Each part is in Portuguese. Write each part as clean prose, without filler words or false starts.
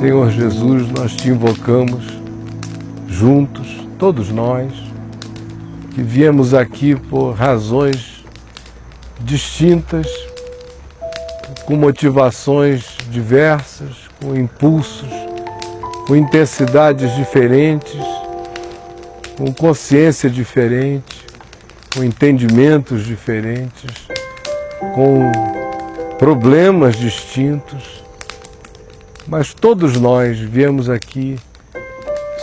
Senhor Jesus, nós te invocamos juntos, todos nós, que viemos aqui por razões distintas, com motivações diversas, com impulsos, com intensidades diferentes, com consciência diferente, com entendimentos diferentes, com problemas distintos, mas todos nós viemos aqui,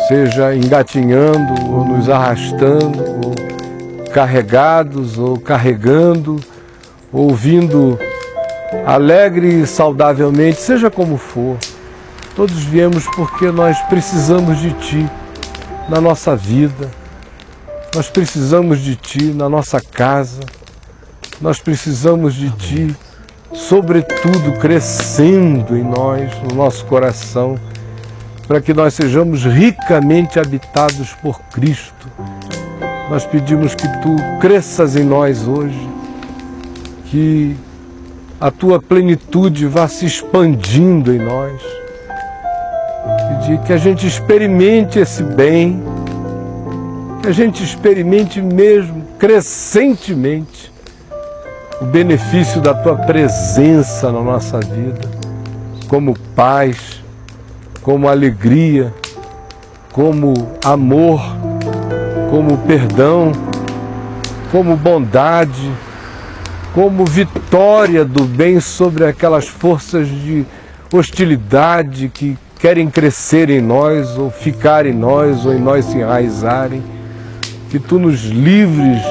seja engatinhando, ou nos arrastando, ou carregados, ou carregando, ou vindo alegre e saudavelmente, seja como for. Todos viemos porque nós precisamos de Ti na nossa vida, nós precisamos de Ti na nossa casa, nós precisamos de Ti, sobretudo, crescendo em nós, no nosso coração, para que nós sejamos ricamente habitados por Cristo. Nós pedimos que Tu cresças em nós hoje, que a Tua plenitude vá se expandindo em nós, que a gente experimente esse bem, que a gente experimente mesmo, crescentemente, o benefício da Tua presença na nossa vida, como paz, como alegria, como amor, como perdão, como bondade, como vitória do bem sobre aquelas forças de hostilidade que querem crescer em nós, ou ficar em nós, ou em nós se enraizarem. Que Tu nos livres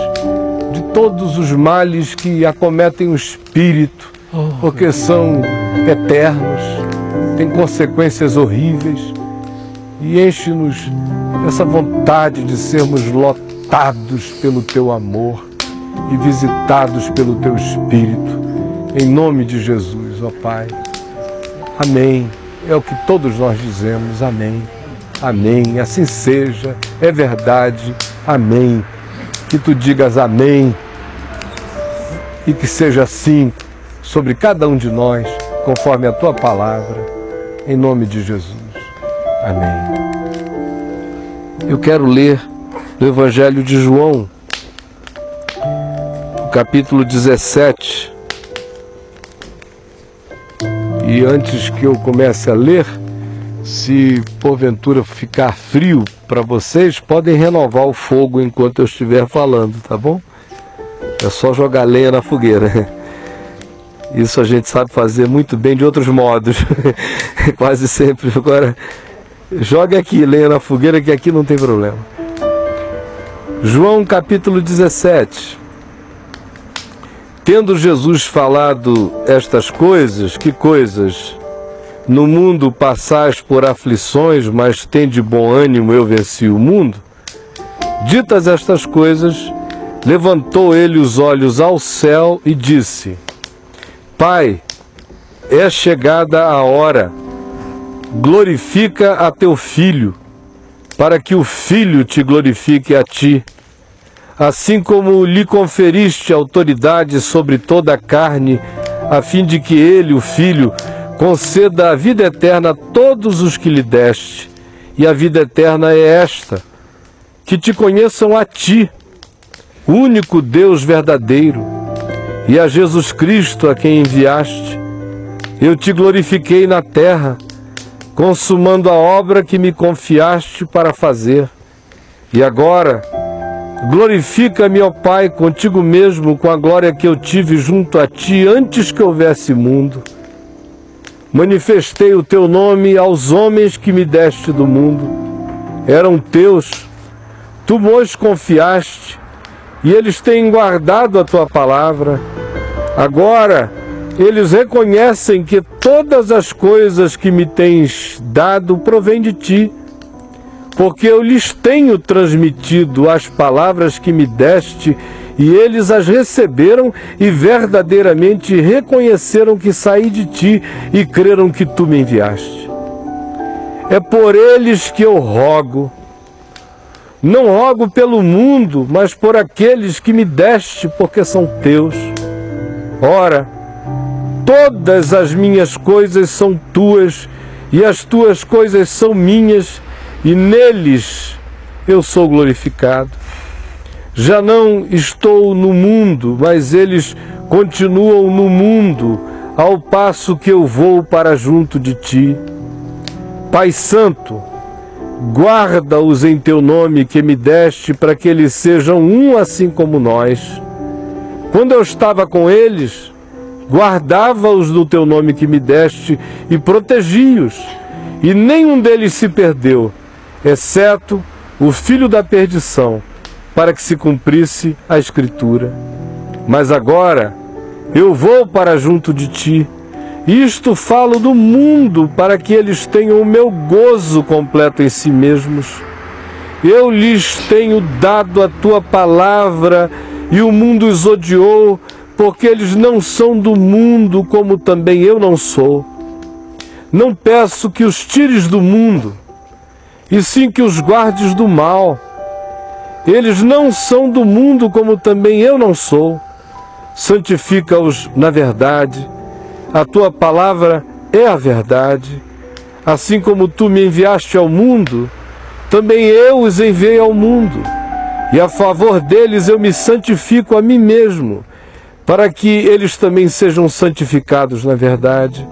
de todos os males que acometem o espírito, porque são eternos, têm consequências horríveis, e enche-nos dessa vontade de sermos lotados pelo Teu amor e visitados pelo Teu Espírito, em nome de Jesus, ó Pai. Amém. É o que todos nós dizemos, amém, amém, assim seja, é verdade, amém. Que Tu digas amém, e que seja assim sobre cada um de nós, conforme a Tua palavra, em nome de Jesus, amém. Eu quero ler o Evangelho de João, capítulo 17, e antes que eu comece a ler, se porventura ficar frio para vocês, podem renovar o fogo enquanto eu estiver falando, tá bom? É só jogar lenha na fogueira. Isso a gente sabe fazer muito bem de outros modos, quase sempre. Agora, jogue aqui lenha na fogueira, que aqui não tem problema. João capítulo 17. Tendo Jesus falado estas coisas, que coisas? No mundo passais por aflições, mas tende bom ânimo, eu venci o mundo. Ditas estas coisas, levantou ele os olhos ao céu e disse: Pai, é chegada a hora, glorifica a teu Filho, para que o Filho te glorifique a ti. Assim como lhe conferiste autoridade sobre toda a carne, a fim de que ele, o Filho, conceda a vida eterna a todos os que lhe deste. E a vida eterna é esta: que te conheçam a ti, o único Deus verdadeiro, e a Jesus Cristo a quem enviaste. Eu te glorifiquei na terra, consumando a obra que me confiaste para fazer. E agora, glorifica-me, ó Pai, contigo mesmo, com a glória que eu tive junto a Ti antes que houvesse mundo. Manifestei o Teu nome aos homens que me deste do mundo. Eram Teus, Tu os confiaste, e eles têm guardado a Tua palavra. Agora, eles reconhecem que todas as coisas que me tens dado provêm de Ti, porque eu lhes tenho transmitido as palavras que me deste, e eles as receberam e verdadeiramente reconheceram que saí de Ti e creram que Tu me enviaste. É por eles que eu rogo. Não rogo pelo mundo, mas por aqueles que me deste, porque são Teus. Ora, todas as minhas coisas são Tuas, e as tuas coisas são minhas, e neles eu sou glorificado. Já não estou no mundo, mas eles continuam no mundo, ao passo que eu vou para junto de ti. Pai Santo, guarda-os em teu nome que me deste, para que eles sejam um assim como nós. Quando eu estava com eles, guardava-os no teu nome que me deste e protegi-os, e nenhum deles se perdeu, exceto o filho da perdição, para que se cumprisse a Escritura. Mas agora eu vou para junto de ti. Isto falo do mundo, para que eles tenham o meu gozo completo em si mesmos. Eu lhes tenho dado a tua palavra, e o mundo os odiou, porque eles não são do mundo, como também eu não sou. Não peço que os tires do mundo, e sim que os guardes do mal. Eles não são do mundo, como também eu não sou. Santifica-os na verdade. A tua palavra é a verdade. Assim como tu me enviaste ao mundo, também eu os enviei ao mundo. E a favor deles eu me santifico a mim mesmo, para que eles também sejam santificados na verdade.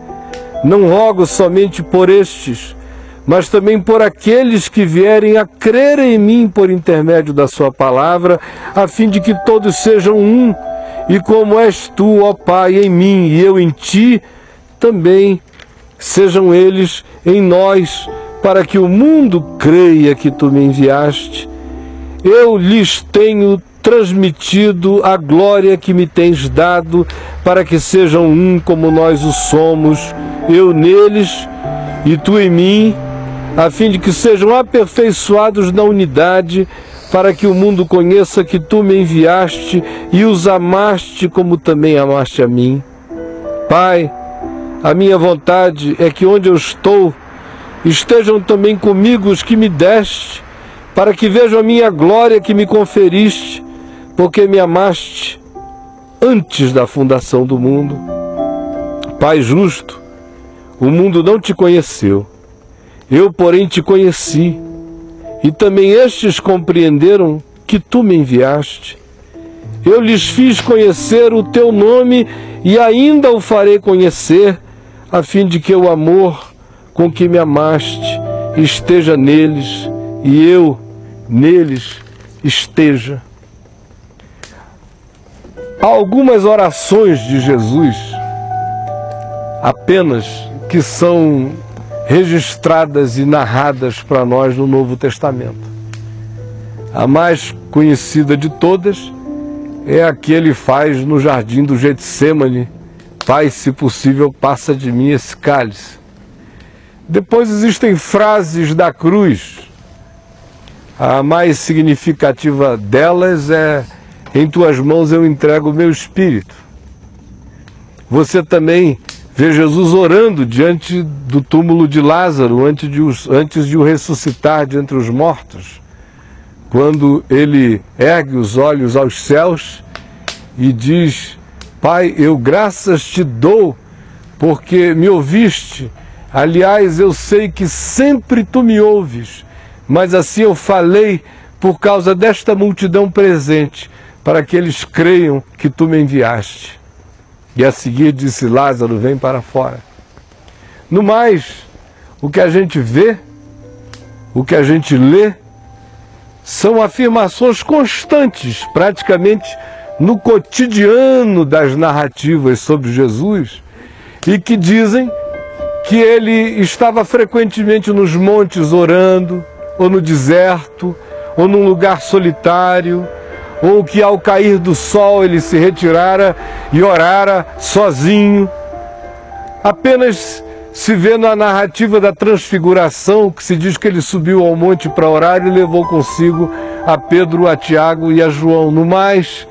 Não rogo somente por estes, mas também por aqueles que vierem a crer em mim por intermédio da sua palavra, a fim de que todos sejam um, e como és tu, ó Pai, em mim e eu em ti, também sejam eles em nós, para que o mundo creia que tu me enviaste. Eu lhes tenho transmitido a glória que me tens dado, para que sejam um como nós o somos, eu neles e tu em mim, a fim de que sejam aperfeiçoados na unidade, para que o mundo conheça que tu me enviaste e os amaste como também amaste a mim. Pai, a minha vontade é que onde eu estou, estejam também comigo os que me deste, para que vejam a minha glória que me conferiste, porque me amaste antes da fundação do mundo. Pai justo, o mundo não te conheceu, eu, porém, te conheci, e também estes compreenderam que tu me enviaste. Eu lhes fiz conhecer o teu nome e ainda o farei conhecer, a fim de que o amor com que me amaste esteja neles e eu neles esteja. Há algumas orações de Jesus apenas que são registradas e narradas para nós no Novo Testamento. A mais conhecida de todas é a que ele faz no jardim do Getsêmani: Pai, se possível, passa de mim esse cálice. Depois existem frases da cruz. A mais significativa delas é: em tuas mãos eu entrego o meu espírito. Você também vê Jesus orando diante do túmulo de Lázaro, antes de o ressuscitar de entre os mortos, quando ele ergue os olhos aos céus e diz: Pai, eu graças te dou, porque me ouviste. Aliás, eu sei que sempre tu me ouves, mas assim eu falei por causa desta multidão presente, para que eles creiam que tu me enviaste. E a seguir disse: Lázaro, vem para fora. No mais, o que a gente vê, o que a gente lê, são afirmações constantes, praticamente no cotidiano das narrativas sobre Jesus, e que dizem que ele estava frequentemente nos montes orando, ou no deserto, ou num lugar solitário, ou que ao cair do sol ele se retirara e orara sozinho. Apenas se vê na narrativa da transfiguração, que se diz que ele subiu ao monte para orar e levou consigo a Pedro, a Tiago e a João. No mais,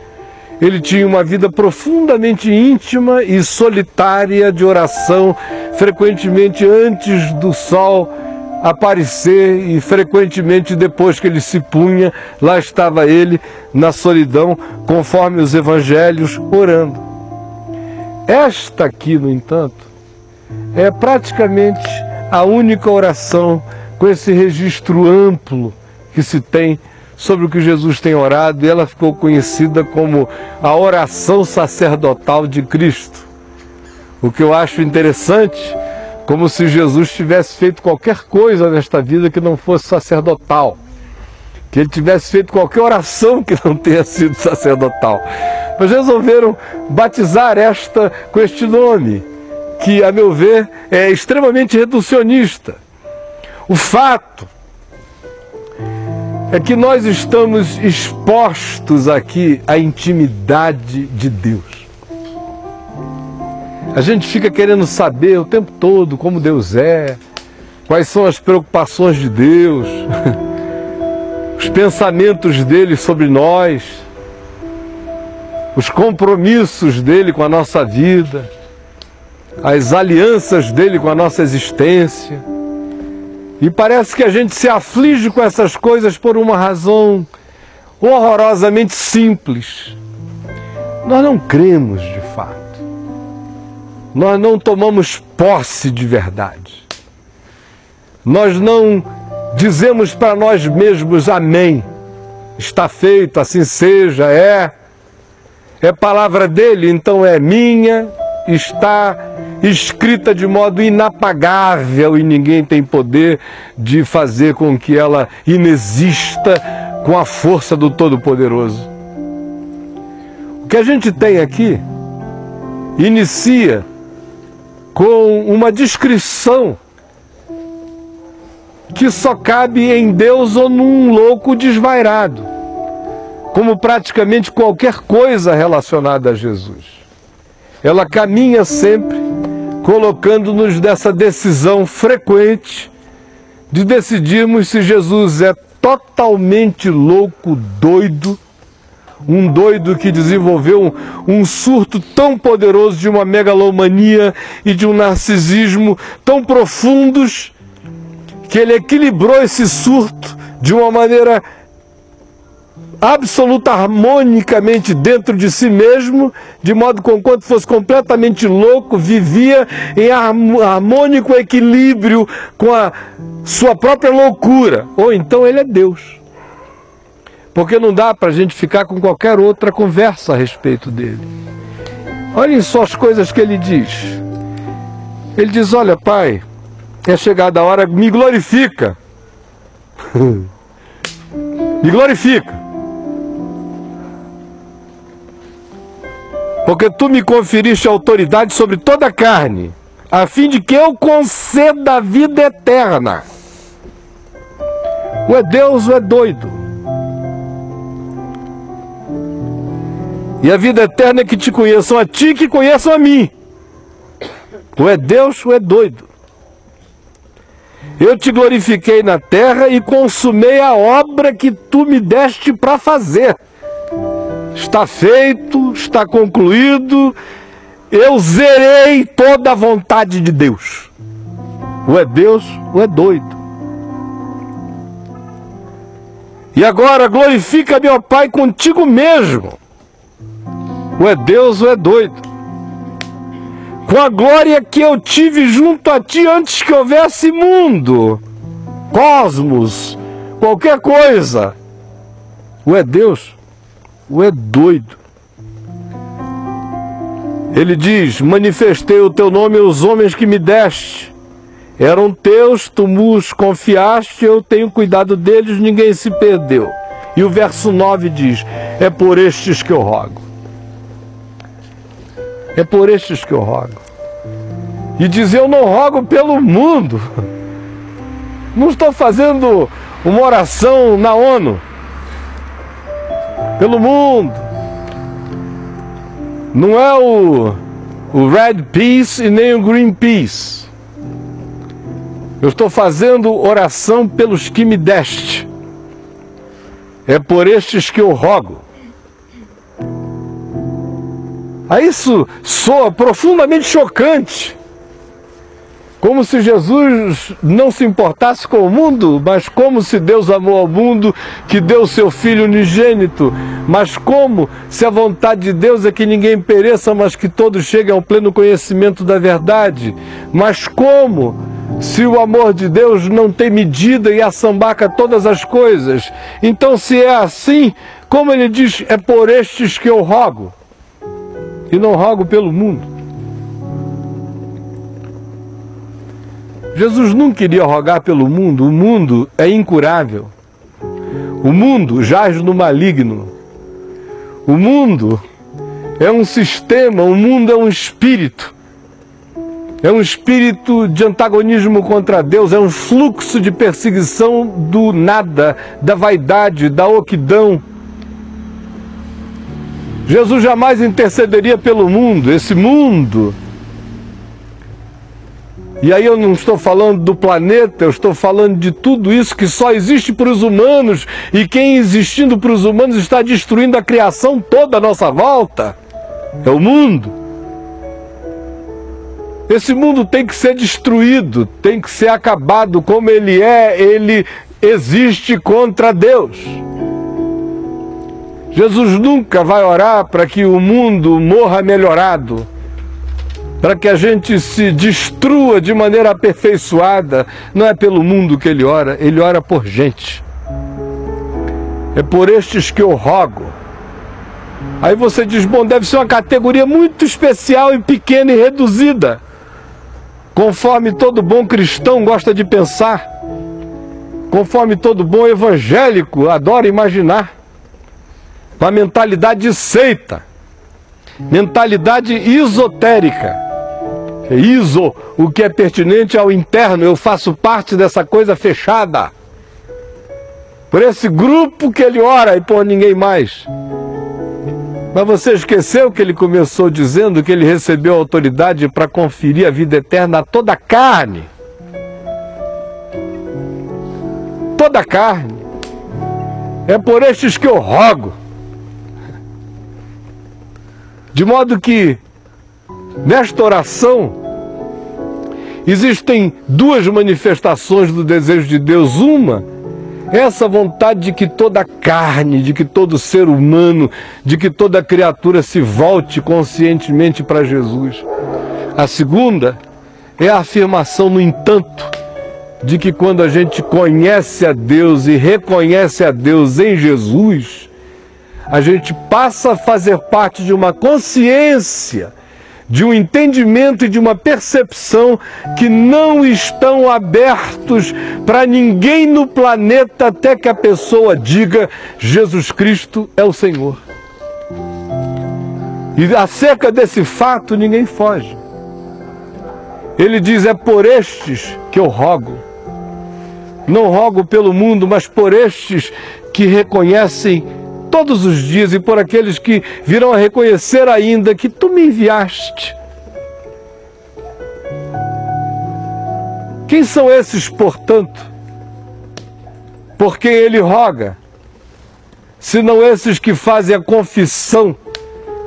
ele tinha uma vida profundamente íntima e solitária de oração, frequentemente antes do sol aparecer e frequentemente depois que ele se punha, lá estava ele na solidão, conforme os evangelhos, orando. Esta aqui, no entanto, é praticamente a única oração com esse registro amplo que se tem sobre o que Jesus tem orado, e ela ficou conhecida como a oração sacerdotal de Cristo. O que eu acho interessante, como se Jesus tivesse feito qualquer coisa nesta vida que não fosse sacerdotal, que ele tivesse feito qualquer oração que não tenha sido sacerdotal. Mas resolveram batizar esta com este nome, que, a meu ver, é extremamente reducionista. O fato é que nós estamos expostos aqui à intimidade de Deus. A gente fica querendo saber o tempo todo como Deus é, quais são as preocupações de Deus, os pensamentos dele sobre nós, os compromissos dele com a nossa vida, as alianças dele com a nossa existência. E parece que a gente se aflige com essas coisas por uma razão horrorosamente simples. Nós não cremos de fato. Nós não tomamos posse de verdade. Nós não dizemos para nós mesmos amém. Está feito, assim seja, é palavra dele, então é minha, está escrita de modo inapagável e ninguém tem poder de fazer com que ela inexista com a força do Todo-Poderoso. O que a gente tem aqui inicia com uma descrição que só cabe em Deus ou num louco desvairado, como praticamente qualquer coisa relacionada a Jesus. Ela caminha sempre colocando-nos nessa decisão frequente de decidirmos se Jesus é totalmente louco, doido, um doido que desenvolveu um surto tão poderoso de uma megalomania e de um narcisismo tão profundos que ele equilibrou esse surto de uma maneira absoluta, harmonicamente dentro de si mesmo, de modo que, enquanto fosse completamente louco, vivia em harmônico equilíbrio com a sua própria loucura. Ou então ele é Deus. Porque não dá para a gente ficar com qualquer outra conversa a respeito dele. Olhem só as coisas que ele diz. Ele diz: olha, Pai, é chegada a hora, me glorifica. Me glorifica. Porque tu me conferiste autoridade sobre toda a carne, a fim de que eu conceda a vida eterna. Ou é Deus ou é doido. E a vida eterna é que te conheçam a ti e que conheçam a mim. Ou é Deus ou é doido. Eu te glorifiquei na terra e consumei a obra que tu me deste para fazer. Está feito, está concluído, eu zerei toda a vontade de Deus. Ou é Deus ou é doido. E agora glorifica meu Pai contigo mesmo. Ou é Deus ou é doido. Com a glória que eu tive junto a ti antes que houvesse mundo, cosmos, qualquer coisa. Ou é Deus ou é doido. Ele diz: manifestei o teu nome aos homens que me deste. Eram teus, tu os confiaste, eu tenho cuidado deles, ninguém se perdeu. E o verso 9 diz: é por estes que eu rogo. É por estes que eu rogo. E diz: eu não rogo pelo mundo. Não estou fazendo uma oração na ONU. Pelo mundo. Não é o Red Peace e nem o Green Peace. Eu estou fazendo oração pelos que me deste. É por estes que eu rogo. Aí isso soa profundamente chocante. Como se Jesus não se importasse com o mundo, mas como se Deus amou ao mundo, que deu o seu Filho unigênito. Mas como se a vontade de Deus é que ninguém pereça, mas que todos cheguem ao pleno conhecimento da verdade. Mas como Se o amor de Deus não tem medida e assambarca todas as coisas, então se é assim, como ele diz, é por estes que eu rogo, e não rogo pelo mundo. Jesus nunca iria rogar pelo mundo. O mundo é incurável. O mundo jaz no maligno. O mundo é um sistema, o mundo é um espírito. É um espírito de antagonismo contra Deus, é um fluxo de perseguição do nada, da vaidade, da oquidão. Jesus jamais intercederia pelo mundo, esse mundo. E aí eu não estou falando do planeta, eu estou falando de tudo isso que só existe para os humanos, e quem existindo para os humanos está destruindo a criação toda à nossa volta. É o mundo. Esse mundo tem que ser destruído, tem que ser acabado como ele é, ele existe contra Deus. Jesus nunca vai orar para que o mundo morra melhorado, para que a gente se destrua de maneira aperfeiçoada. Não é pelo mundo que ele ora por gente. É por estes que eu rogo. Aí você diz, bom, deve ser uma categoria muito especial e pequena e reduzida, conforme todo bom cristão gosta de pensar, conforme todo bom evangélico adora imaginar. Uma mentalidade de seita, mentalidade esotérica. Iso, o que é pertinente ao interno, eu faço parte dessa coisa fechada. Por esse grupo que ele ora e por ninguém mais. Mas você esqueceu que ele começou dizendo que ele recebeu autoridade para conferir a vida eterna a toda a carne. Toda a carne. É por estes que eu rogo. De modo que, nesta oração, existem duas manifestações do desejo de Deus. Uma, essa vontade de que toda a carne, de que todo ser humano, de que toda criatura se volte conscientemente para Jesus. A segunda é a afirmação, no entanto, de que quando a gente conhece a Deus e reconhece a Deus em Jesus, a gente passa a fazer parte de uma consciência, de um entendimento e de uma percepção que não estão abertos para ninguém no planeta até que a pessoa diga: Jesus Cristo é o Senhor. E acerca desse fato ninguém foge. Ele diz: é por estes que eu rogo. Não rogo pelo mundo, mas por estes que reconhecem todos os dias, e por aqueles que virão a reconhecer ainda que tu me enviaste. Quem são esses, portanto, por quem ele roga? Senão esses que fazem a confissão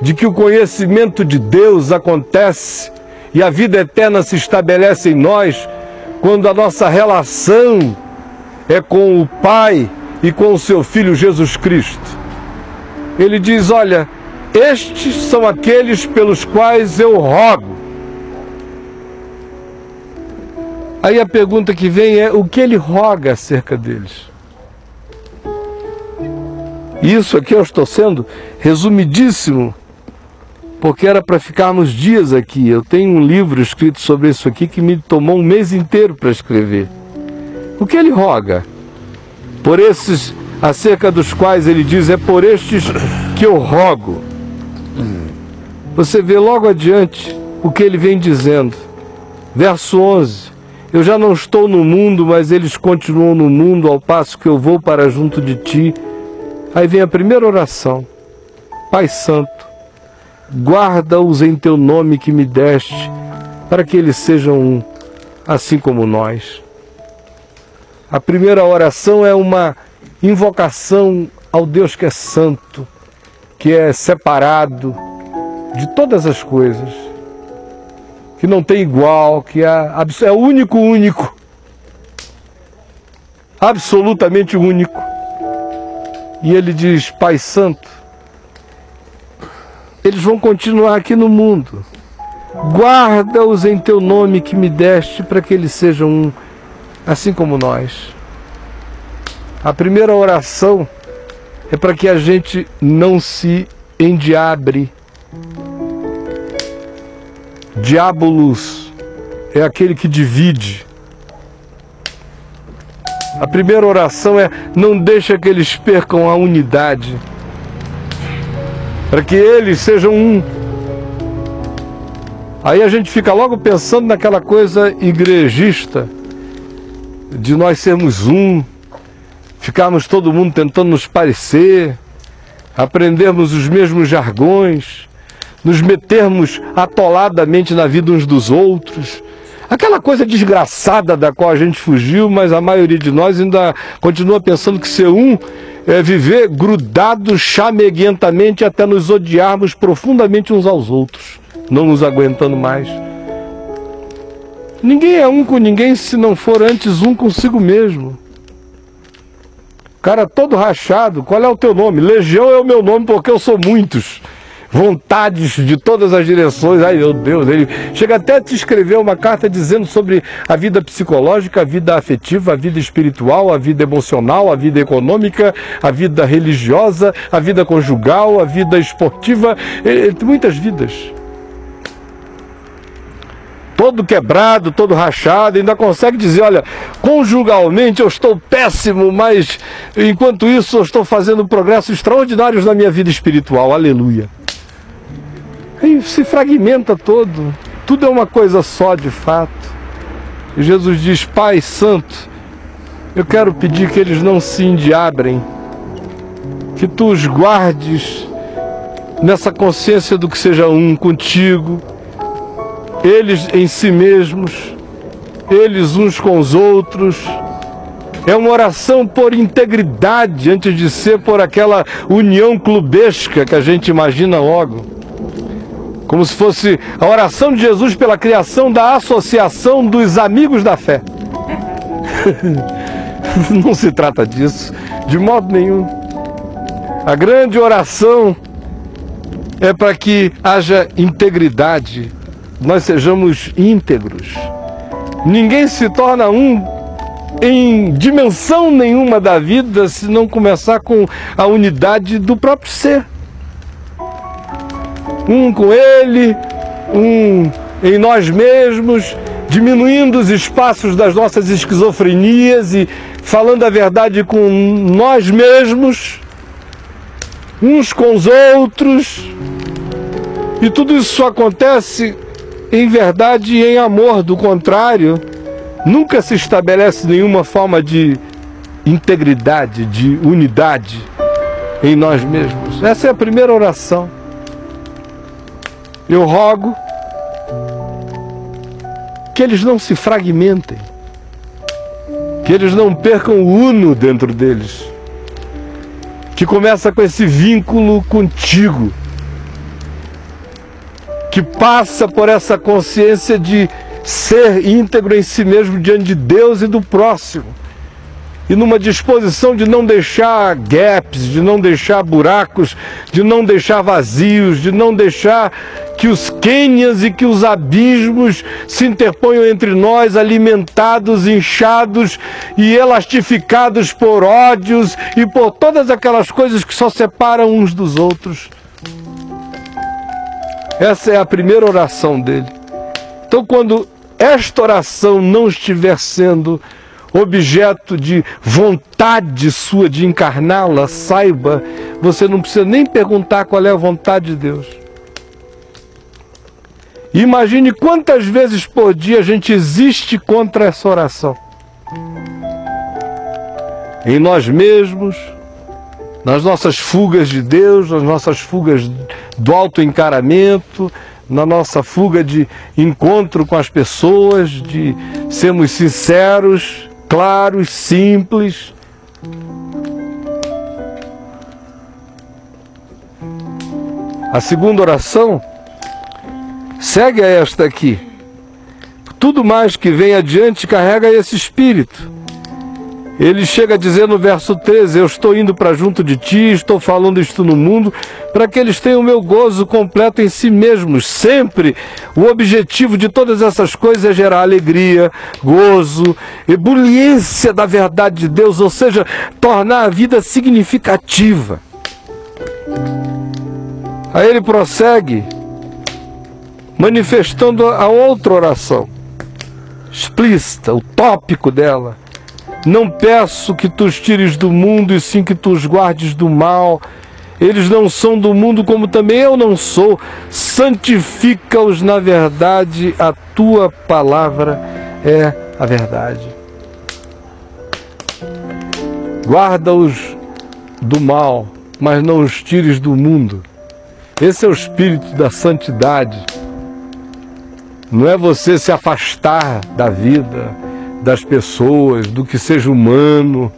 de que o conhecimento de Deus acontece e a vida eterna se estabelece em nós quando a nossa relação é com o Pai e com o seu Filho Jesus Cristo. Ele diz: olha, estes são aqueles pelos quais eu rogo. Aí a pergunta que vem é: o que ele roga acerca deles? Isso aqui eu estou sendo resumidíssimo, porque era para ficarmos dias aqui. Eu tenho um livro escrito sobre isso aqui que me tomou um mês inteiro para escrever. O que ele roga? Por esses acerca dos quais ele diz: é por estes que eu rogo. Você vê logo adiante o que ele vem dizendo. Verso 11: eu já não estou no mundo, mas eles continuam no mundo, ao passo que eu vou para junto de ti. Aí vem a primeira oração: Pai Santo, guarda-os em teu nome que me deste, para que eles sejam um, assim como nós. A primeira oração é uma invocação ao Deus que é santo, que é separado de todas as coisas, que não tem igual, que é o único, absolutamente único. E ele diz: Pai Santo, eles vão continuar aqui no mundo, guarda-os em teu nome que me deste, para que eles sejam um, assim como nós. A primeira oração é para que a gente não se endiabre. Diabolos é aquele que divide. A primeira oração é: não deixa que eles percam a unidade, para que eles sejam um. Aí a gente fica logo pensando naquela coisa igrejista, de nós sermos um, ficarmos todo mundo tentando nos parecer, aprendermos os mesmos jargões, nos metermos atoladamente na vida uns dos outros. Aquela coisa desgraçada da qual a gente fugiu, mas a maioria de nós ainda continua pensando que ser um é viver grudados chameguentamente até nos odiarmos profundamente uns aos outros, não nos aguentando mais. Ninguém é um com ninguém se não for antes um consigo mesmo. Cara todo rachado, qual é o teu nome? Legião é o meu nome porque eu sou muitos. Vontades de todas as direções. Ai meu Deus, ele chega até a te escrever uma carta dizendo sobre a vida psicológica, a vida afetiva, a vida espiritual, a vida emocional, a vida econômica, a vida religiosa, a vida conjugal, a vida esportiva, muitas vidas. Todo quebrado, todo rachado, ainda consegue dizer: olha, conjugalmente eu estou péssimo, mas enquanto isso eu estou fazendo progressos extraordinários na minha vida espiritual, aleluia. Aí se fragmenta todo, tudo é uma coisa só de fato. E Jesus diz: Pai Santo, eu quero pedir que eles não se endiabrem, que tu os guardes nessa consciência do que seja um contigo, eles em si mesmos, eles uns com os outros. É uma oração por integridade, antes de ser por aquela união clubesca que a gente imagina logo. Como se fosse a oração de Jesus pela criação da associação dos amigos da fé. Não se trata disso, de modo nenhum. A grande oração é para que haja integridade, nós sejamos íntegros. Ninguém se torna um em dimensão nenhuma da vida se não começar com a unidade do próprio ser. Um com ele, um em nós mesmos, diminuindo os espaços das nossas esquizofrenias e falando a verdade com nós mesmos, uns com os outros. E tudo isso só acontece em verdade e em amor. Do contrário, nunca se estabelece nenhuma forma de integridade, de unidade em nós mesmos. Essa é a primeira oração. Eu rogo que eles não se fragmentem, que eles não percam o uno dentro deles, que começa com esse vínculo contigo, que passa por essa consciência de ser íntegro em si mesmo diante de Deus e do próximo, e numa disposição de não deixar gaps, de não deixar buracos, de não deixar vazios, de não deixar que os quênias e que os abismos se interponham entre nós, alimentados, inchados e elastificados por ódios e por todas aquelas coisas que só separam uns dos outros. Essa é a primeira oração dele. Então, quando esta oração não estiver sendo objeto de vontade sua de encarná-la, saiba, você não precisa nem perguntar qual é a vontade de Deus. Imagine quantas vezes por dia a gente existe contra essa oração. Em nós mesmos, nas nossas fugas de Deus, nas nossas fugas do autoencaramento, na nossa fuga de encontro com as pessoas, de sermos sinceros, claros, simples. A segunda oração segue a esta aqui. Tudo mais que vem adiante carrega esse espírito. Ele chega a dizer no verso 13, eu estou indo para junto de ti, estou falando isto no mundo, para que eles tenham o meu gozo completo em si mesmos. Sempre o objetivo de todas essas coisas é gerar alegria, gozo, ebuliência da verdade de Deus, ou seja, tornar a vida significativa. Aí ele prossegue, manifestando a outra oração, explícita, o tópico dela. Não peço que tu os tires do mundo, e sim que tu os guardes do mal. Eles não são do mundo, como também eu não sou. Santifica-os na verdade, a tua palavra é a verdade. Guarda-os do mal, mas não os tires do mundo. Esse é o espírito da santidade. Não é você se afastar da vida, das pessoas, do que seja humano.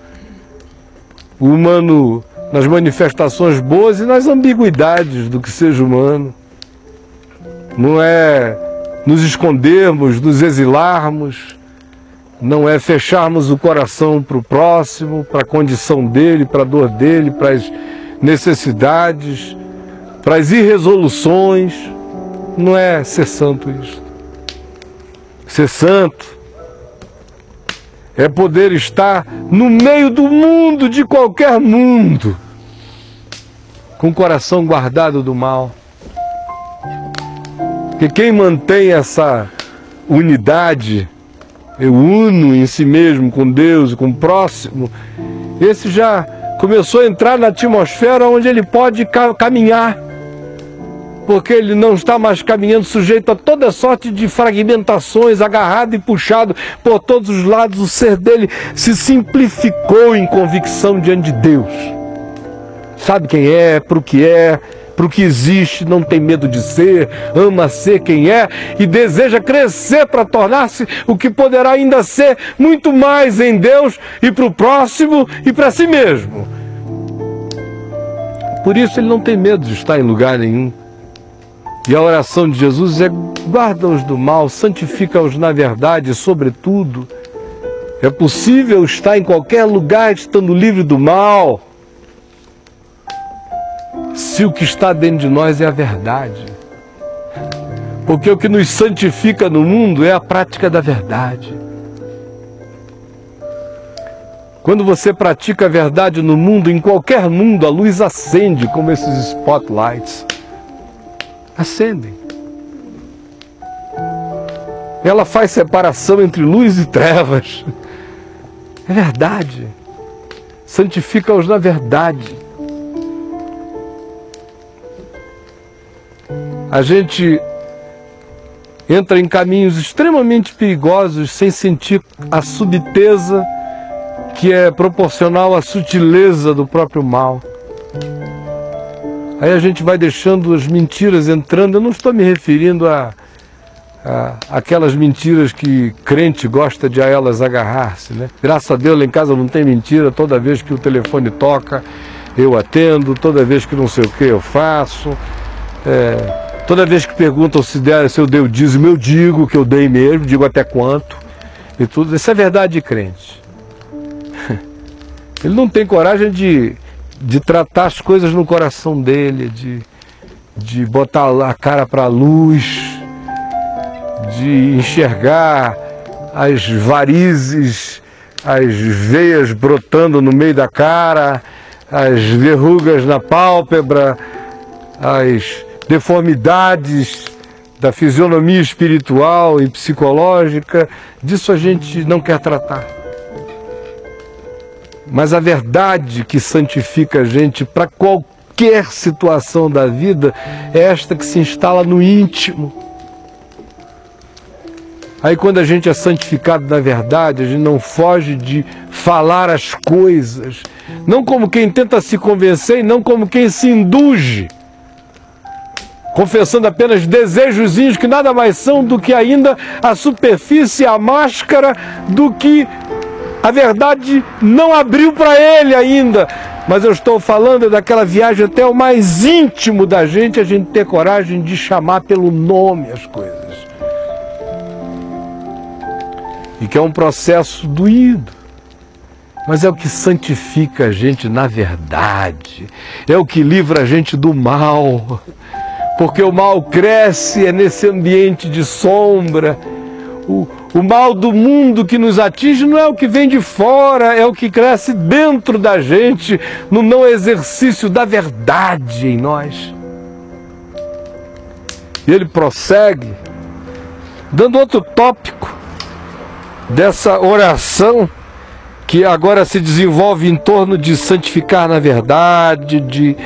O humano nas manifestações boas e nas ambiguidades do que seja humano. Não é nos escondermos, nos exilarmos, não é fecharmos o coração para o próximo, para a condição dele, para a dor dele, para as necessidades, para as irresoluções. Não é ser santo isso. Ser santo é poder estar no meio do mundo, de qualquer mundo, com o coração guardado do mal. Porque quem mantém essa unidade, eu uno em si mesmo com Deus, com o próximo, esse já começou a entrar na atmosfera onde ele pode caminhar, porque ele não está mais caminhando sujeito a toda sorte de fragmentações, agarrado e puxado por todos os lados. O ser dele se simplificou em convicção diante de Deus. Sabe quem é, para o que existe, não tem medo de ser, ama ser quem é e deseja crescer para tornar-se o que poderá ainda ser muito mais em Deus e para o próximo e para si mesmo. Por isso ele não tem medo de estar em lugar nenhum. E a oração de Jesus é: guarda-os do mal, santifica-os na verdade, sobretudo. É possível estar em qualquer lugar estando livre do mal, se o que está dentro de nós é a verdade. Porque o que nos santifica no mundo é a prática da verdade. Quando você pratica a verdade no mundo, em qualquer mundo, a luz acende, como esses spotlights. Acendem. Ela faz separação entre luz e trevas. É verdade. Santifica-os na verdade. A gente entra em caminhos extremamente perigosos sem sentir a subtileza que é proporcional à sutileza do próprio mal. Aí a gente vai deixando as mentiras entrando. Eu não estou me referindo a aquelas mentiras que crente gosta de a elas agarrar-se, né? Graças a Deus lá em casa não tem mentira. Toda vez que o telefone toca, eu atendo. Toda vez que não sei o que eu faço. Toda vez que perguntam se eu dei o dízimo, eu digo que eu dei mesmo, digo até quanto e tudo. Isso é verdade de crente. Ele não tem coragem de tratar as coisas no coração dele, de botar a cara para a luz, de enxergar as varizes, as veias brotando no meio da cara, as verrugas na pálpebra, as deformidades da fisionomia espiritual e psicológica. Disso a gente não quer tratar. Mas a verdade que santifica a gente para qualquer situação da vida é esta que se instala no íntimo. Aí quando a gente é santificado na verdade, a gente não foge de falar as coisas, não como quem tenta se convencer e não como quem se indulge, confessando apenas desejozinhos que nada mais são do que ainda a superfície, a máscara do que a verdade não abriu para ele ainda. Mas eu estou falando daquela viagem até o mais íntimo da gente, a gente ter coragem de chamar pelo nome as coisas. E que é um processo doído. mas é o que santifica a gente na verdade, é o que livra a gente do mal, porque o mal cresce, é nesse ambiente de sombra. O mal do mundo que nos atinge não é o que vem de fora, é o que cresce dentro da gente, no não exercício da verdade em nós. E ele prossegue, dando outro tópico dessa oração, que agora se desenvolve em torno de santificar na verdade, de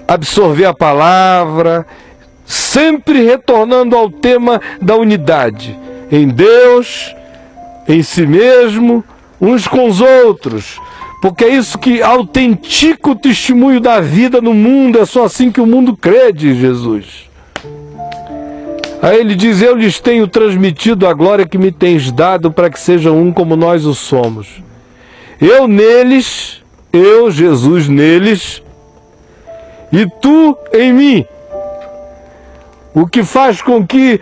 absorver a palavra, sempre retornando ao tema da unidade, em Deus, em si mesmo, uns com os outros, porque é isso que autentica o testemunho da vida no mundo, é só assim que o mundo crê, diz Jesus. Aí ele diz, eu lhes tenho transmitido a glória que me tens dado para que sejam um como nós o somos. Eu neles, eu, Jesus, neles, e tu em mim. O que faz com que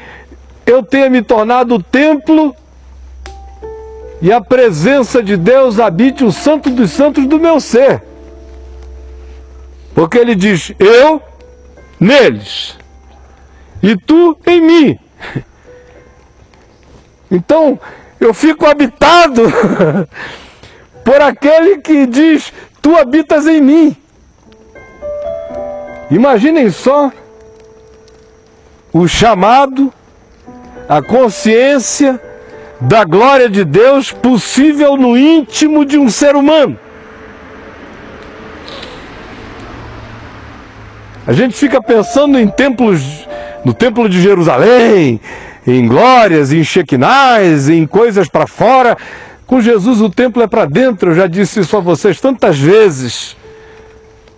eu tenha me tornado o templo e a presença de Deus habite o santo dos santos do meu ser. Porque ele diz, eu neles e tu em mim. Então, eu fico habitado por aquele que diz, tu habitas em mim. Imaginem só o chamado, a consciência da glória de Deus possível no íntimo de um ser humano. A gente fica pensando em templos, no Templo de Jerusalém, em glórias, em shekinahs, em coisas para fora. Com Jesus o templo é para dentro, eu já disse isso a vocês tantas vezes.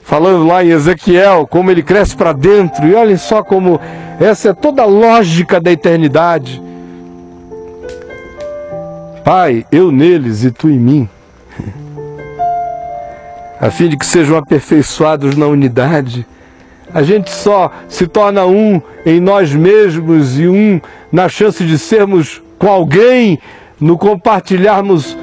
Falando lá em Ezequiel, como ele cresce para dentro. E olhem só como essa é toda a lógica da eternidade. Pai, eu neles e tu em mim, a fim de que sejam aperfeiçoados na unidade. A gente só se torna um em nós mesmos e um na chance de sermos com alguém, no compartilharmos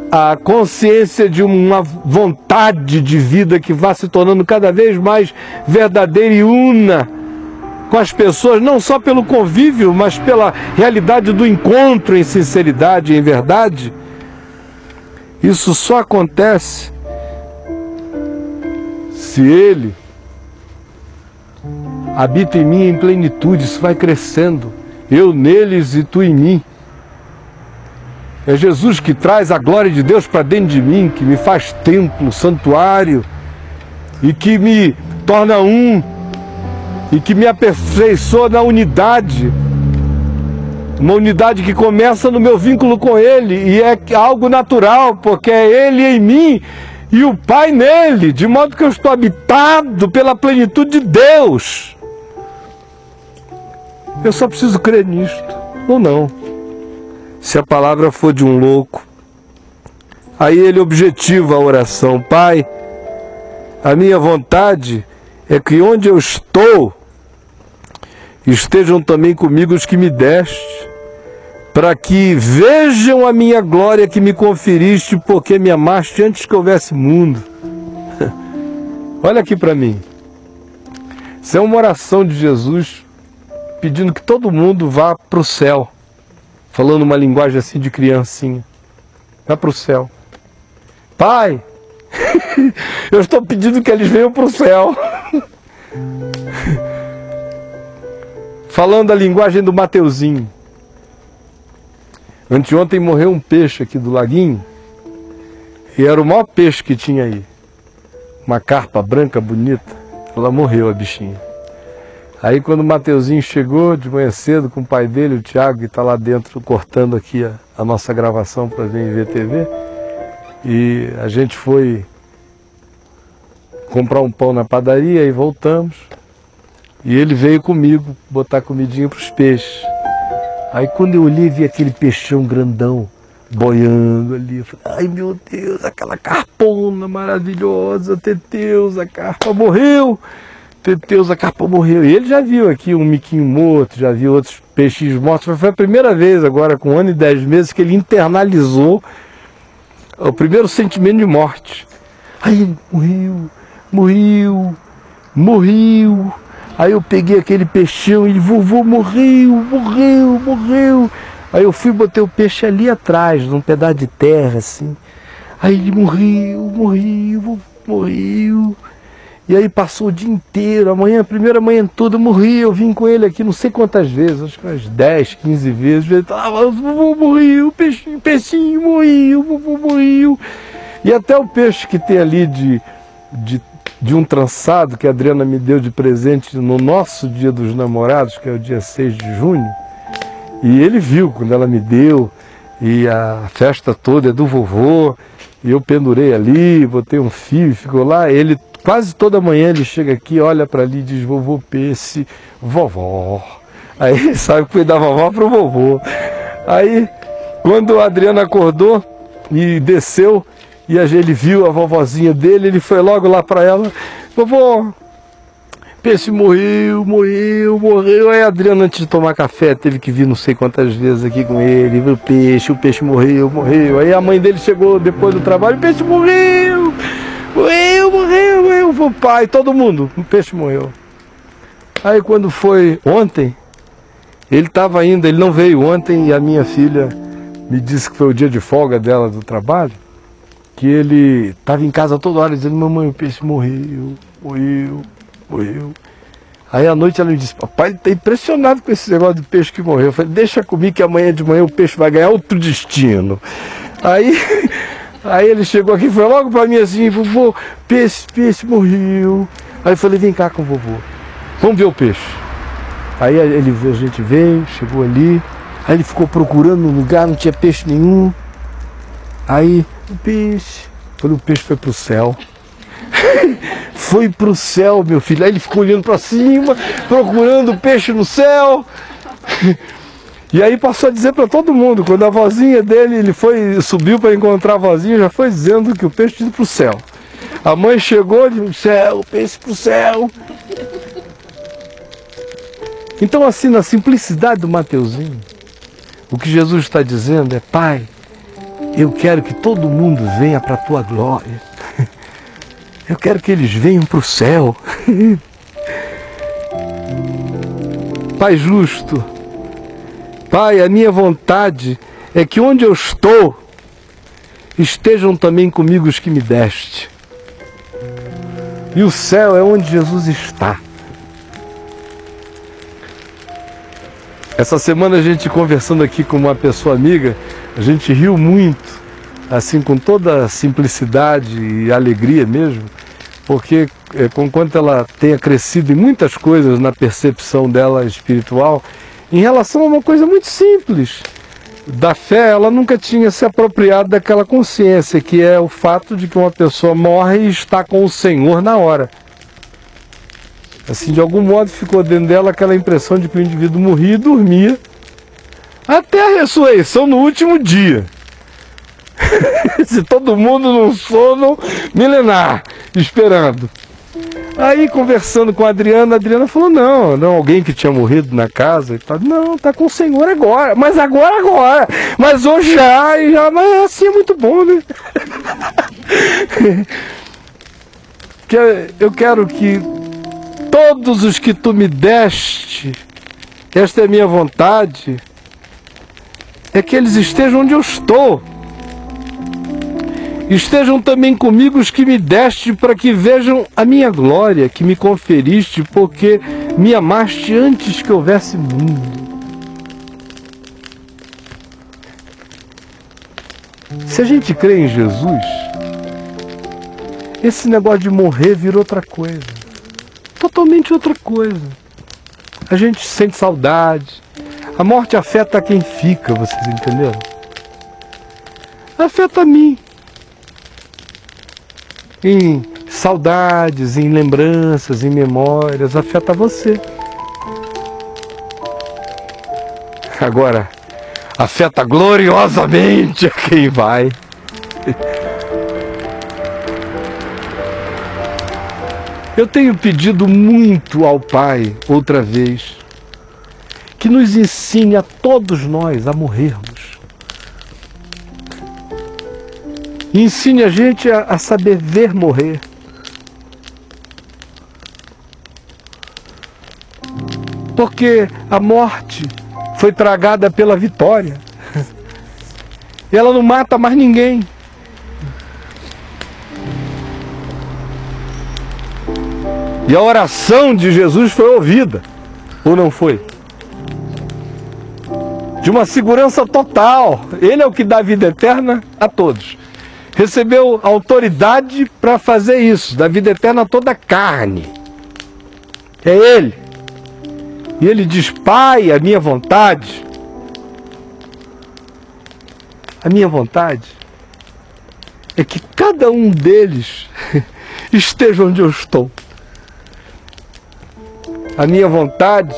a consciência de uma vontade de vida que vá se tornando cada vez mais verdadeira e una com as pessoas, não só pelo convívio, mas pela realidade do encontro em sinceridade e em verdade. Isso só acontece se Ele habita em mim em plenitude, isso vai crescendo. Eu neles e tu em mim. É Jesus que traz a glória de Deus para dentro de mim, que me faz templo, santuário, e que me torna um, e que me aperfeiçoa na unidade. Uma unidade que começa no meu vínculo com Ele, e é algo natural, porque é Ele em mim e o Pai nele, de modo que eu estou habitado pela plenitude de Deus. Eu só preciso crer nisto, ou não. Se a palavra for de um louco, aí ele objetiva a oração. Pai, a minha vontade é que onde eu estou, estejam também comigo os que me deste, para que vejam a minha glória que me conferiste, porque me amaste antes que houvesse mundo. Olha aqui para mim. Isso é uma oração de Jesus pedindo que todo mundo vá para o céu. Falando uma linguagem assim de criancinha. Vá para o céu. Pai, eu estou pedindo que eles venham para o céu. Falando a linguagem do Mateuzinho. Anteontem morreu um peixe aqui do laguinho. E era o maior peixe que tinha aí. Uma carpa branca, bonita. Ela morreu, a bichinha. Aí quando o Mateuzinho chegou de manhã cedo com o pai dele, o Tiago, que está lá dentro cortando aqui a nossa gravação para vir ver TV, e a gente foi comprar um pão na padaria e voltamos, e ele veio comigo botar comidinha para os peixes. Aí quando eu olhei, vi aquele peixão grandão boiando ali, eu falei, ai meu Deus, aquela carpona maravilhosa, Teteus, a carpa morreu. Teteus, a carpa morreu. E ele já viu aqui um miquinho morto, já viu outros peixes mortos. Foi a primeira vez agora, com 1 ano e 10 meses, que ele internalizou o primeiro sentimento de morte. Aí morreu. Aí eu peguei aquele peixão e vovô morreu. Aí eu fui e botei o peixe ali atrás, num pedaço de terra, assim. Aí ele morreu. E aí passou o dia inteiro, a primeira manhã toda eu morri, eu vim com ele aqui não sei quantas vezes, acho que umas 10, 15 vezes. Ele falava, vovô morreu, peixinho morreu, vovô morreu. E até o peixe que tem ali de um trançado que a Adriana me deu de presente no nosso dia dos namorados, que é o dia 6 de junho, e ele viu quando ela me deu, e a festa toda é do vovô, e eu pendurei ali, botei um fio e ficou lá. Ele quase toda manhã ele chega aqui, olha para ali e diz, vovô peixe, vovó. Aí ele sabe que foi da vovó pro vovô. Aí quando a Adriana acordou e desceu, e ele viu a vovozinha dele, ele foi logo lá para ela, vovó, peixe morreu. Aí a Adriana, antes de tomar café, teve que vir não sei quantas vezes aqui com ele, o peixe morreu. Aí a mãe dele chegou depois do trabalho, o peixe morreu, o pai, todo mundo, o peixe morreu. Aí quando foi ontem, ele estava indo, ele não veio ontem, e a minha filha me disse que foi o dia de folga dela do trabalho, que ele estava em casa toda hora dizendo, mamãe, o peixe morreu. Aí à noite ela me disse, papai está impressionado com esse negócio de peixe que morreu. Eu falei, deixa comigo que amanhã de manhã o peixe vai ganhar outro destino. Aí ele chegou aqui e foi logo para mim assim, vovô, peixe morreu. Aí eu falei, vem cá com o vovô, vamos ver o peixe. Aí a gente veio, chegou ali, aí ele ficou procurando no lugar, não tinha peixe nenhum. Aí o peixe foi pro céu. Foi pro céu, meu filho. Aí ele ficou olhando para cima, procurando o peixe no céu. E aí passou a dizer para todo mundo, quando a vozinha dele, subiu para encontrar a vozinha, já foi dizendo que o peixe tinha ido pro céu. A mãe chegou e disse, céu, o peixe pro céu. Então assim, na simplicidade do Mateuzinho, o que Jesus está dizendo é, Pai, eu quero que todo mundo venha para a tua glória. Eu quero que eles venham para o céu. Pai justo, Pai, a minha vontade é que onde eu estou, estejam também comigo os que me deste. E o céu é onde Jesus está. Essa semana a gente conversando aqui com uma pessoa amiga, a gente riu muito, assim, com toda a simplicidade e alegria mesmo, porque conquanto ela tenha crescido em muitas coisas na percepção dela espiritual, em relação a uma coisa muito simples, da fé, ela nunca tinha se apropriado daquela consciência, que é o fato de que uma pessoa morre e está com o Senhor na hora. Assim, de algum modo ficou dentro dela aquela impressão de que o indivíduo morria e dormia até a ressurreição no último dia. Se todo mundo num sono milenar, esperando. Aí, conversando com a Adriana falou, não, alguém que tinha morrido na casa, e tal, não, está com o Senhor agora, mas agora, mas hoje já, mas assim é muito bom, né? Eu quero que todos os que tu me deste, esta é a minha vontade, é que eles estejam onde eu estou. Estejam também comigo os que me deste, para que vejam a minha glória, que me conferiste, porque me amaste antes que houvesse mundo. Se a gente crê em Jesus, esse negócio de morrer vira outra coisa. Totalmente outra coisa. A gente sente saudade. A morte afeta quem fica, vocês entenderam? Afeta a mim. Em saudades, em lembranças, em memórias, afeta você. Agora, afeta gloriosamente a quem vai. Eu tenho pedido muito ao Pai, outra vez, que nos ensine a todos nós a morrermos. E ensine a gente a saber ver morrer. Porque a morte foi tragada pela vitória. E ela não mata mais ninguém. E a oração de Jesus foi ouvida, ou não foi? De uma segurança total. Ele é o que dá vida eterna a todos. Recebeu autoridade para fazer isso, da vida eterna a toda a carne. É Ele. E Ele diz: Pai, a minha vontade é que cada um deles esteja onde eu estou. A minha vontade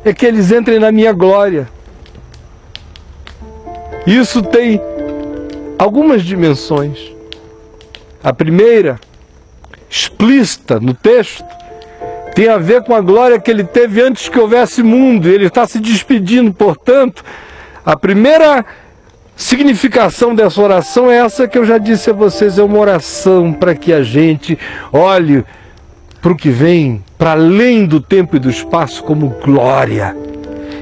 é que eles entrem na minha glória. Isso tem algumas dimensões. A primeira, explícita no texto, tem a ver com a glória que ele teve antes que houvesse mundo. Ele está se despedindo, portanto, a primeira significação dessa oração é essa que eu já disse a vocês, é uma oração para que a gente olhe para o que vem, para além do tempo e do espaço, como glória.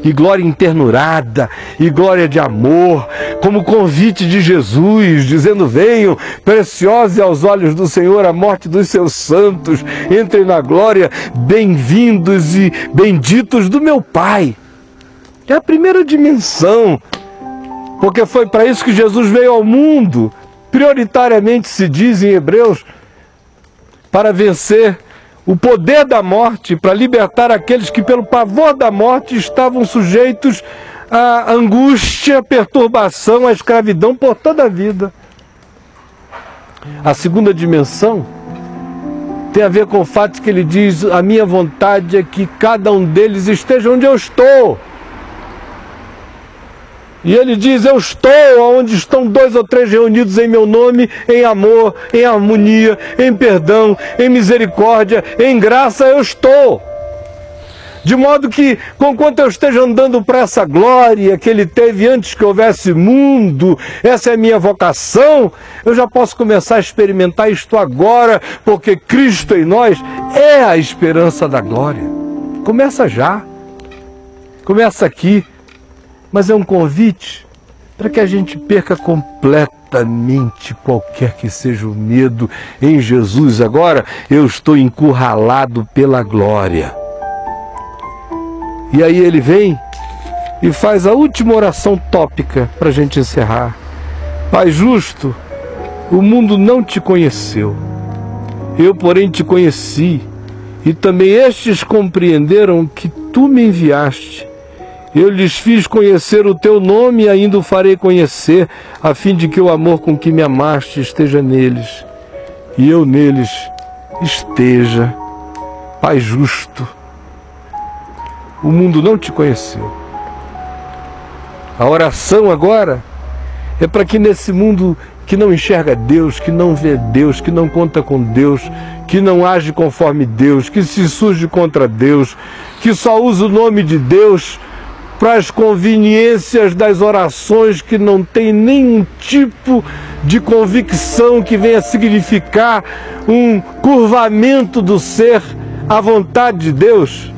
E glória internurada, e glória de amor, como convite de Jesus, dizendo: venham, preciosos aos olhos do Senhor a morte dos seus santos, entrem na glória, bem-vindos e benditos do meu Pai. É a primeira dimensão, porque foi para isso que Jesus veio ao mundo, prioritariamente se diz em Hebreus, para vencer o poder da morte, para libertar aqueles que pelo pavor da morte estavam sujeitos à angústia, à perturbação, à escravidão por toda a vida. A segunda dimensão tem a ver com o fato que ele diz: a minha vontade é que cada um deles esteja onde eu estou. E ele diz: eu estou onde estão 2 ou 3 reunidos em meu nome, em amor, em harmonia, em perdão, em misericórdia, em graça, eu estou. De modo que, conquanto eu esteja andando para essa glória que ele teve antes que houvesse mundo, essa é a minha vocação, eu já posso começar a experimentar isto agora, porque Cristo em nós é a esperança da glória. Começa já. Começa aqui. Mas é um convite para que a gente perca completamente qualquer que seja o medo em Jesus. Agora eu estou encurralado pela glória. E aí ele vem e faz a última oração tópica para a gente encerrar. Pai justo, o mundo não te conheceu. Eu, porém, te conheci. E também estes compreenderam que tu me enviaste. Eu lhes fiz conhecer o teu nome e ainda o farei conhecer, a fim de que o amor com que me amaste esteja neles, e eu neles esteja. Pai justo, o mundo não te conheceu. A oração agora é para que nesse mundo que não enxerga Deus, que não vê Deus, que não conta com Deus, que não age conforme Deus, que se surge contra Deus, que só usa o nome de Deus para as conveniências das orações, que não tem nenhum tipo de convicção que venha significar um curvamento do ser à vontade de Deus.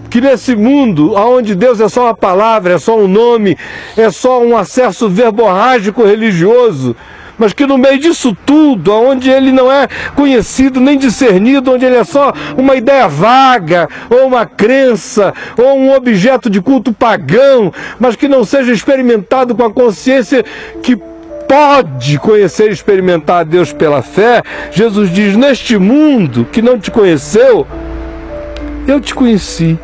Que nesse mundo, onde Deus é só uma palavra, é só um nome, é só um acesso verborrágico religioso, mas que no meio disso tudo, onde ele não é conhecido nem discernido, onde ele é só uma ideia vaga, ou uma crença, ou um objeto de culto pagão, mas que não seja experimentado com a consciência que pode conhecer e experimentar a Deus pela fé, Jesus diz: neste mundo que não te conheceu, eu te conheci.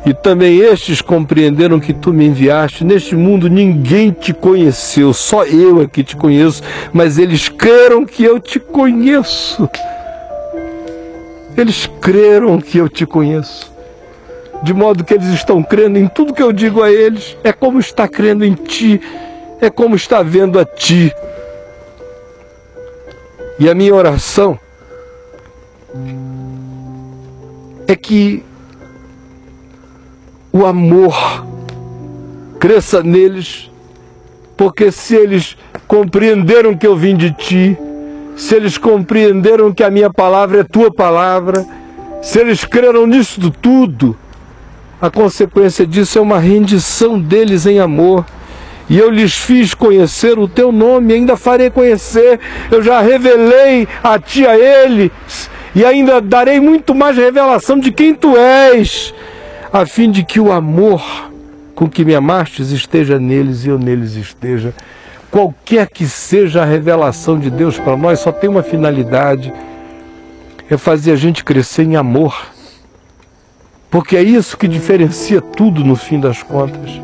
E também estes compreenderam que tu me enviaste. Neste mundo ninguém te conheceu, só eu é que te conheço, mas eles creram que eu te conheço. Eles creram que eu te conheço. De modo que eles estão crendo em tudo que eu digo a eles. É como está crendo em ti, é como está vendo a ti. E a minha oração é que o amor cresça neles Porque se eles compreenderam que eu vim de ti, se eles compreenderam que a minha palavra é tua palavra, se eles creram nisso tudo, a consequência disso é uma rendição deles em amor. E eu lhes fiz conhecer o teu nome, ainda farei conhecer, eu já revelei a ti a eles, e ainda darei muito mais revelação de quem tu és, a fim de que o amor com que me amastes esteja neles e eu neles esteja. Qualquer que seja a revelação de Deus para nós, só tem uma finalidade, é fazer a gente crescer em amor. Porque é isso que diferencia tudo no fim das contas.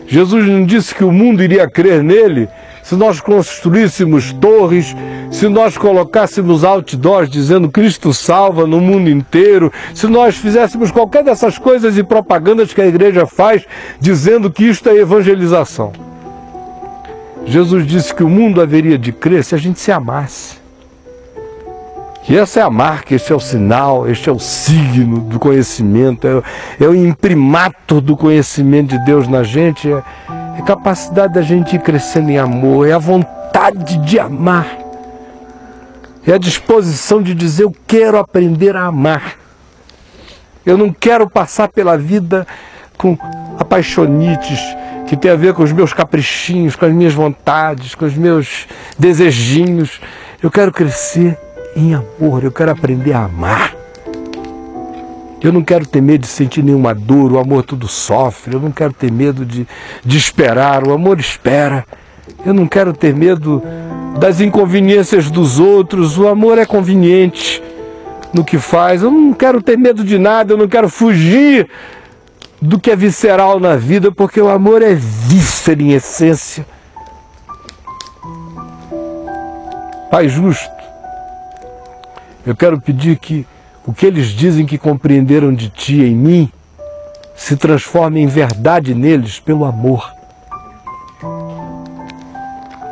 Jesus não disse que o mundo iria crer nele se nós construíssemos torres, se nós colocássemos outdoors dizendo Cristo salva no mundo inteiro, se nós fizéssemos qualquer dessas coisas e propagandas que a igreja faz dizendo que isto é evangelização. Jesus disse que o mundo haveria de crer se a gente se amasse. Que essa é a marca, este é o sinal, este é o signo do conhecimento, é o imprimatur do conhecimento de Deus na gente, é a capacidade da gente ir crescendo em amor, é a vontade de amar, é a disposição de dizer eu quero aprender a amar. Eu não quero passar pela vida com apaixonites, que tem a ver com os meus caprichinhos, com as minhas vontades, com os meus desejinhos. Eu quero crescer em amor, eu quero aprender a amar. Eu não quero ter medo de sentir nenhuma dor, o amor tudo sofre. Eu não quero ter medo de esperar, o amor espera. Eu não quero ter medo das inconveniências dos outros, o amor é conveniente no que faz. Eu não quero ter medo de nada, eu não quero fugir do que é visceral na vida, porque o amor é víscera em essência. Pai justo, eu quero pedir que o que eles dizem que compreenderam de ti em mim se transforme em verdade neles pelo amor.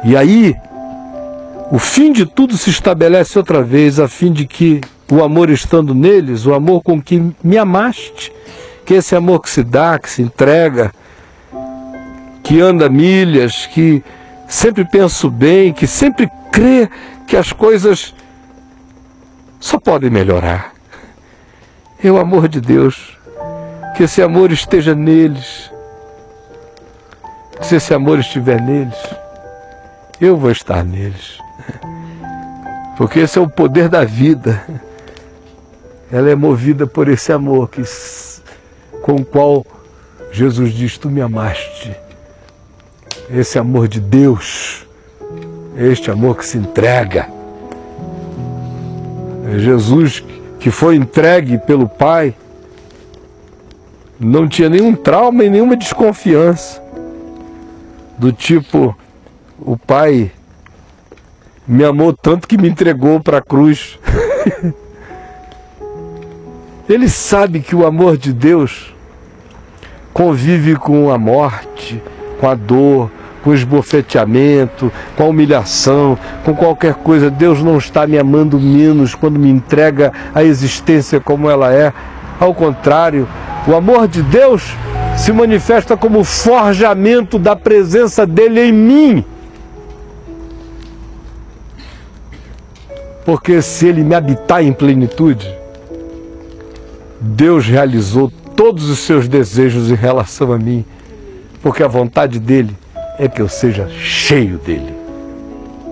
E aí, o fim de tudo se estabelece outra vez, a fim de que o amor estando neles, o amor com que me amaste, que esse amor que se dá, que se entrega, que anda milhas, que sempre pensa o bem, que sempre crê que as coisas só podem melhorar. É o amor de Deus, que esse amor esteja neles. Se esse amor estiver neles, eu vou estar neles. Porque esse é o poder da vida. Ela é movida por esse amor com o qual Jesus diz, tu me amaste. Esse amor de Deus, este amor que se entrega. Jesus, que foi entregue pelo Pai, não tinha nenhum trauma e nenhuma desconfiança. Do tipo, o Pai me amou tanto que me entregou para a cruz. Ele sabe que o amor de Deus convive com a morte, com a dor, com o esbofeteamento, com a humilhação, com qualquer coisa. Deus não está me amando menos quando me entrega a existência como ela é. Ao contrário, o amor de Deus se manifesta como forjamento da presença dele em mim. Porque se ele me habitar em plenitude, Deus realizou todos os seus desejos em relação a mim, porque a vontade dele é que eu seja cheio dele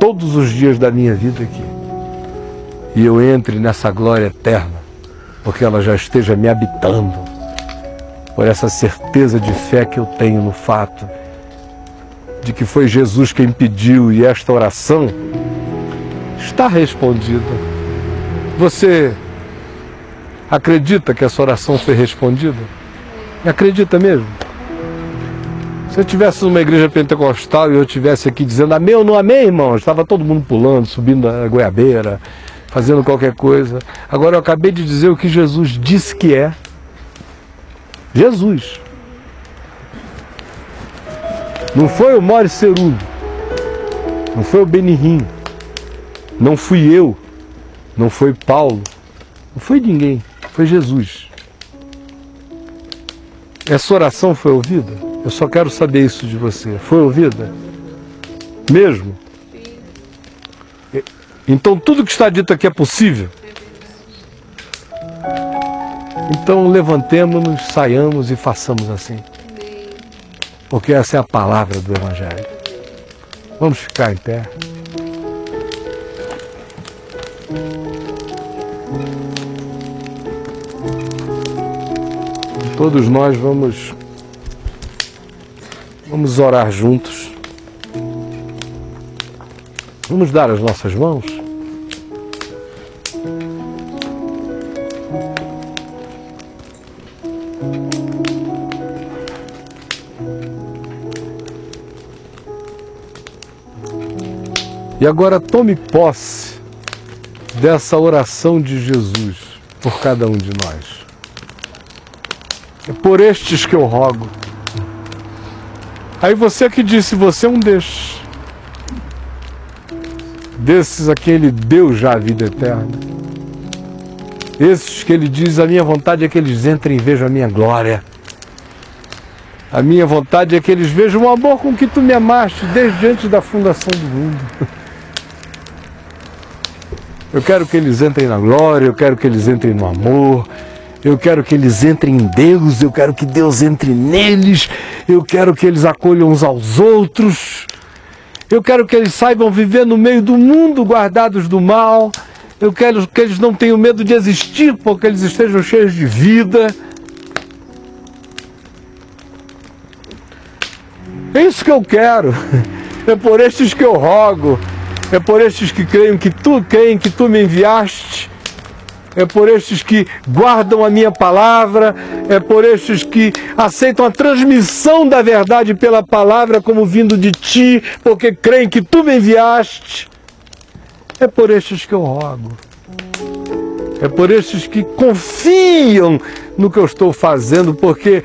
todos os dias da minha vida aqui, e eu entre nessa glória eterna, porque ela já esteja me habitando, por essa certeza de fé que eu tenho no fato de que foi Jesus quem pediu, e esta oração está respondida. Você acredita que essa oração foi respondida? Acredita mesmo? Se eu estivesse numa igreja pentecostal e eu estivesse aqui dizendo amém ou não amém, irmão, estava todo mundo pulando, subindo a goiabeira, fazendo qualquer coisa. Agora eu acabei de dizer o que Jesus disse que é. Jesus. Não foi o Mori Cerulo, não foi o Benihim, não fui eu, não foi Paulo, não foi ninguém, foi Jesus. Essa oração foi ouvida? Eu só quero saber isso de você. Foi ouvida? Mesmo? Sim. Então tudo que está dito aqui é possível? Então levantemo-nos, saiamos e façamos assim. Porque essa é a palavra do Evangelho. Vamos ficar em pé. Todos nós vamos orar juntos. Vamos dar as nossas mãos. E agora tome posse dessa oração de Jesus por cada um de nós. É por estes que eu rogo. Aí você que disse, você é um desses. Desses a quem ele deu já a vida eterna. Esses que ele diz, a minha vontade é que eles entrem e vejam a minha glória. A minha vontade é que eles vejam o amor com que tu me amaste desde antes da fundação do mundo. Eu quero que eles entrem na glória, eu quero que eles entrem no amor, eu quero que eles entrem em Deus, eu quero que Deus entre neles, eu quero que eles acolham uns aos outros, eu quero que eles saibam viver no meio do mundo guardados do mal, eu quero que eles não tenham medo de existir, porque eles estejam cheios de vida. É isso que eu quero, é por estes que eu rogo. É por estes que creem que tu me enviaste, é por estes que guardam a minha palavra, é por estes que aceitam a transmissão da verdade pela palavra como vindo de ti, porque creem que tu me enviaste. É por estes que eu rogo. É por estes que confiam no que eu estou fazendo, porque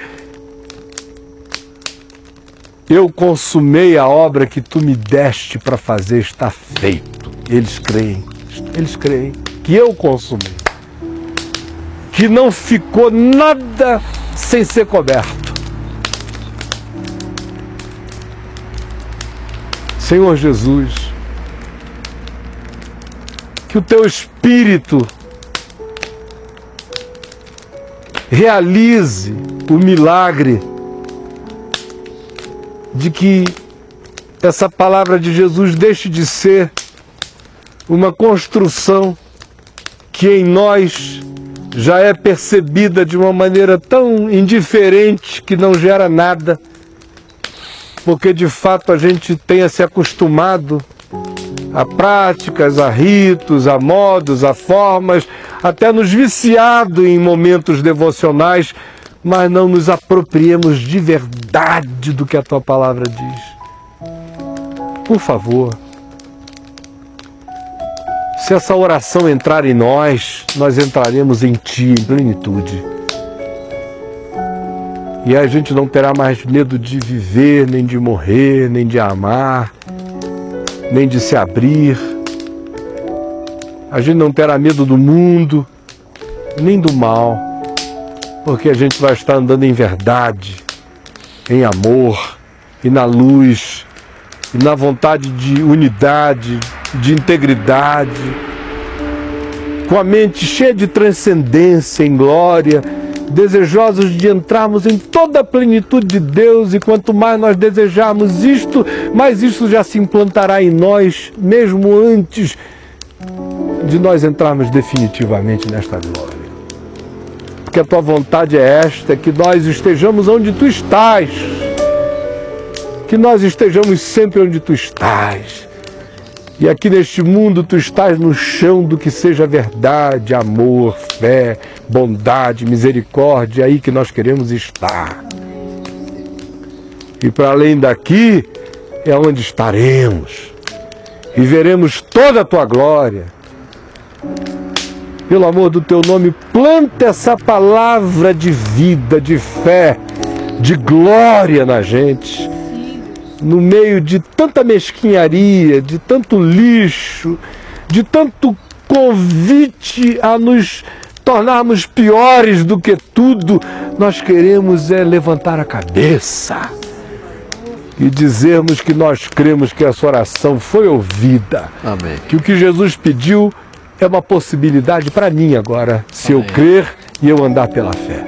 eu consumei a obra que tu me deste para fazer, está feito. Eles creem que eu consumei, que não ficou nada sem ser coberto. Senhor Jesus, que o teu Espírito realize o milagre de que essa palavra de Jesus deixe de ser uma construção que em nós já é percebida de uma maneira tão indiferente que não gera nada, porque de fato a gente tenha se acostumado a práticas, a ritos, a modos, a formas, até nos viciado em momentos devocionais, mas não nos apropriemos de verdade do que a tua palavra diz. Por favor, se essa oração entrar em nós, nós entraremos em ti, em plenitude. E aí a gente não terá mais medo de viver, nem de morrer, nem de amar, nem de se abrir. A gente não terá medo do mundo, nem do mal, porque a gente vai estar andando em verdade, em amor, e na luz, e na vontade de unidade, de integridade, com a mente cheia de transcendência em glória, desejosos de entrarmos em toda a plenitude de Deus, e quanto mais nós desejarmos isto, mais isto já se implantará em nós, mesmo antes de nós entrarmos definitivamente nesta glória. Porque a tua vontade é esta, que nós estejamos onde tu estás, que nós estejamos sempre onde tu estás. E aqui neste mundo tu estás no chão do que seja verdade, amor, fé, bondade, misericórdia, é aí que nós queremos estar. E para além daqui é onde estaremos e veremos toda a tua glória. Pelo amor do teu nome, planta essa palavra de vida, de fé, de glória na gente, no meio de tanta mesquinharia, de tanto lixo, de tanto convite a nos tornarmos piores do que tudo. Nós queremos levantar a cabeça e dizermos que nós cremos que essa oração foi ouvida. Amém. Que o que Jesus pediu é uma possibilidade para mim agora, se eu crer e eu andar pela fé.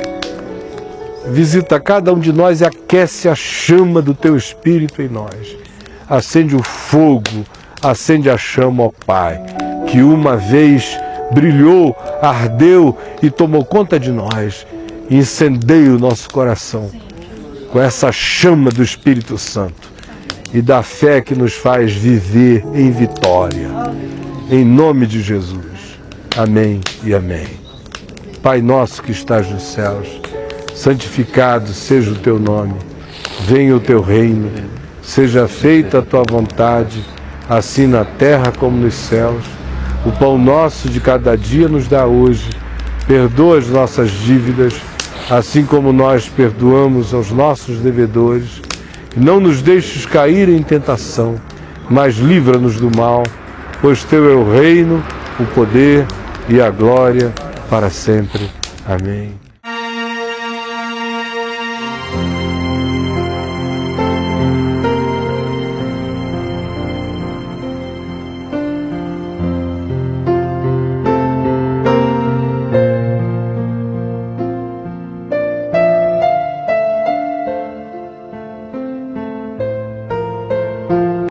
Visita cada um de nós e aquece a chama do teu Espírito em nós. Acende o fogo, acende a chama, ó Pai, que uma vez brilhou, ardeu e tomou conta de nós. Incendeia o nosso coração com essa chama do Espírito Santo e da fé que nos faz viver em vitória. Em nome de Jesus. Amém e amém. Pai nosso que estás nos céus, santificado seja o teu nome. Venha o teu reino. Seja feita a tua vontade, assim na terra como nos céus. O pão nosso de cada dia nos dá hoje. Perdoa as nossas dívidas, assim como nós perdoamos aos nossos devedores. E não nos deixes cair em tentação, mas livra-nos do mal, pois teu é o reino, o poder e a glória para sempre. Amém.